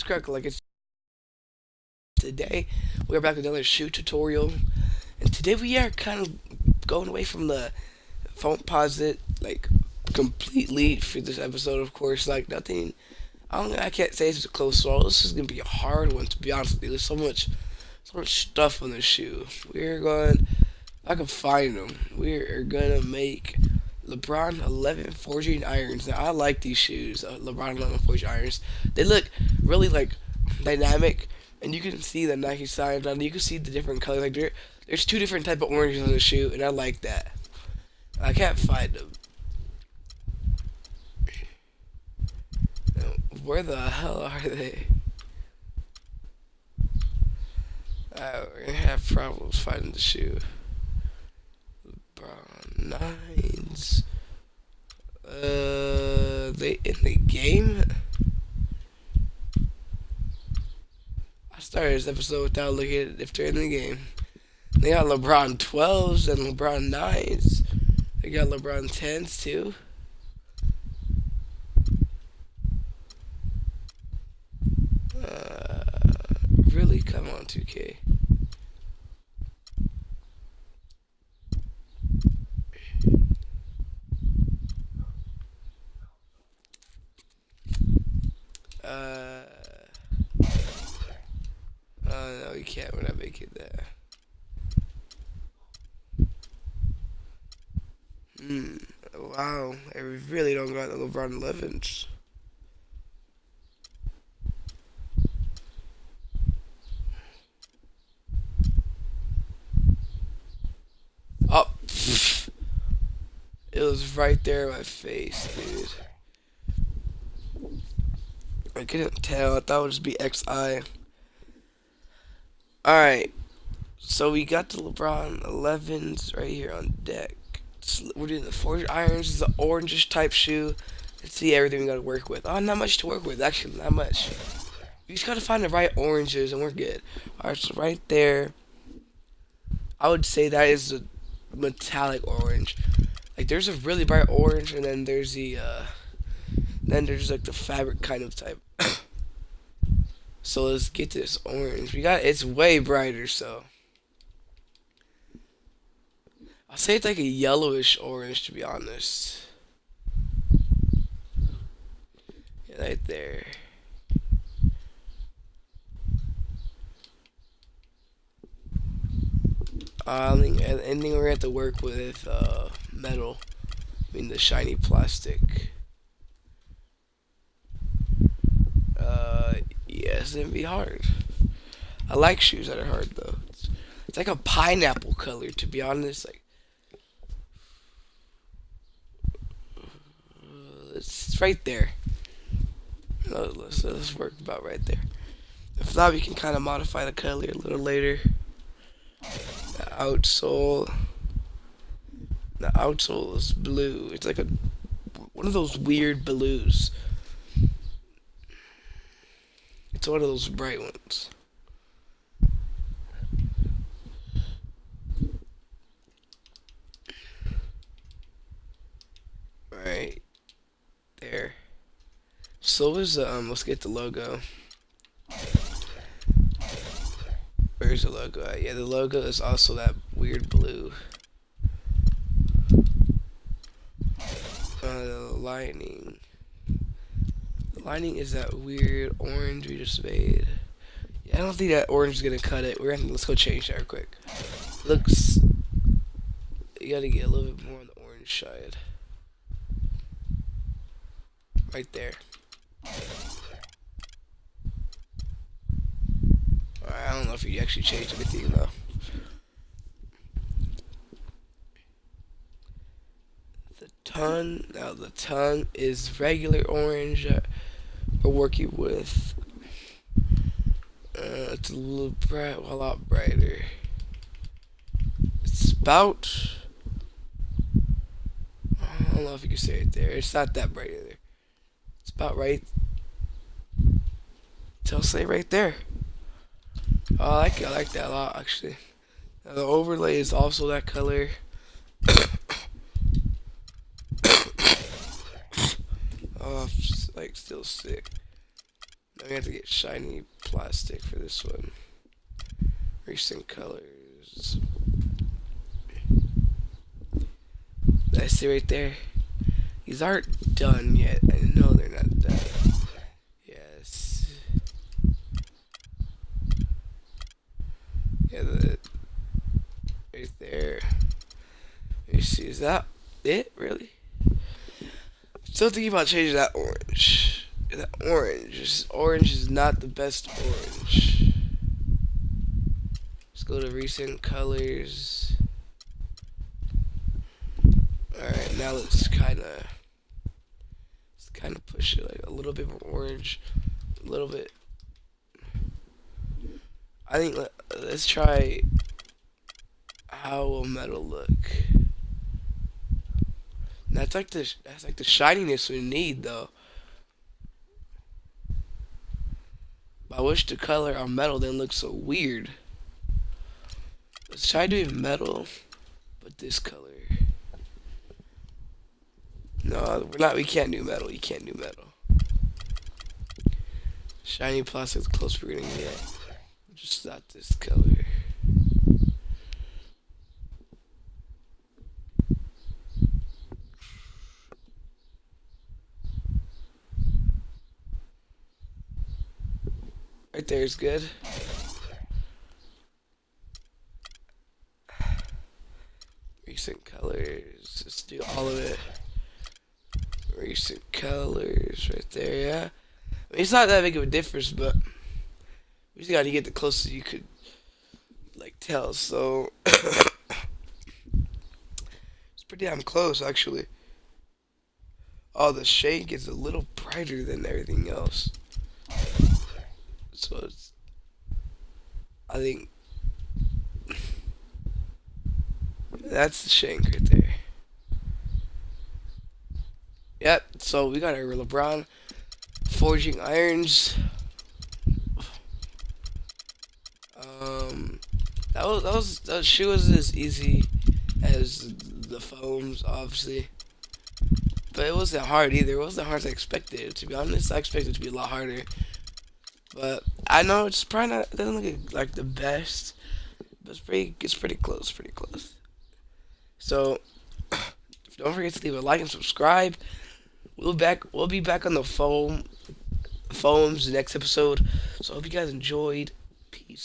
it's correct. Like it's today, we're back with another shoe tutorial, and today we are kind of going away from the phone posit like completely for this episode. Of course, like nothing. I can't say it's a close call. This is gonna be a hard one to be honest with you. There's so much stuff on this shoe. We're going. I can find them. We're gonna make LeBron 11 forging irons. Now I like these shoes, LeBron 11 forging irons. They look really like dynamic, and you can see the Nike signs on. You can see the different colors. Like there's two different type of oranges on the shoe, and I like that. I can't find them. Now, where the hell are they? We're gonna have problems finding the shoe. LeBron nines. They in the game? I started this episode without looking at if they're in the game. They got LeBron 12s and LeBron 9s. They got LeBron 10s too. Uh, really? Come on, 2K. Uh, no, you can't. We're not making that. Hmm. Wow. I really don't got the LeBron 11s. Oh, it was right there in my face, dude. I couldn't tell. I thought it would just be XI. Alright. So we got the LeBron 11s right here on deck. We're doing the forged irons. This is an orangish type shoe. Let's see everything we got to work with. Oh, not much to work with. Actually, not much. We just got to find the right oranges and we're good. Alright, so right there. I would say that is the metallic orange. Like there's a really bright orange and then there's then there's like the fabric kind of type. So let's get this orange. It's way brighter, so I'll say it's like a yellowish orange to be honest. Yeah, right there. I think anything we're gonna have to work with metal. I mean the shiny plastic. Yeah, it's gonna be hard. I like shoes that are hard though. It's like a pineapple color to be honest. Like it's right there. Let's work about right there. If not, we can kind of modify the color a little later. The outsole. The outsole is blue. It's like one of those weird blues. It's one of those bright ones. Right there. So is let's get the logo. Where's the logo at? Yeah, the logo is also that weird blue. The lining. The lining is that weird orange we just made. Yeah, I don't think that orange is gonna cut it. Let's go change that real quick. Looks. You gotta get a little bit more on the orange side. Right there. Alright, I don't know if you actually changed anything though. The tongue is regular orange that we're working with. It's a lot brighter. It's about, I don't know if you can say it there. It's not that bright either. It's about right. I'll say right there. Oh, I like that a lot actually. Now, the overlay is also that color. Oh, I'm just, like still sick. We have to get shiny plastic for this one. Recent colors. I see right there. These aren't done yet. I know they're not done. Yes. Yeah, right there. Let me see. Is that it? Really? Still thinking about changing that orange. That orange is not the best orange. Let's go to recent colors. Alright, now let's kind of push it like a little bit more orange, a little bit. I think let's try how will metal look. That's like the shininess we need though. But I wish the color on metal didn't look so weird. Let's try doing metal, but this color. No, we're not. We can't do metal. You can't do metal. Shiny plastic's the close we're gonna get. Just not this color. Right there is good. Recent colors. Let's do all of it. Recent colors right there, yeah. I mean, it's not that big of a difference, but we just gotta get the closest you could like tell. So it's pretty damn close actually. Oh, the shade gets a little brighter than everything else. So I think that's the shank right there. Yep. So we got our Lebron forging irons. Um, that shoe was as easy as the foams, obviously, but it wasn't hard either. It wasn't hard as I expected. To be honest, I expected it to be a lot harder. But I know it's probably not. It doesn't look like the best, but it's pretty. It's pretty close. Pretty close. So don't forget to leave a like and subscribe. We'll be back on the foams next episode. So I hope you guys enjoyed. Peace.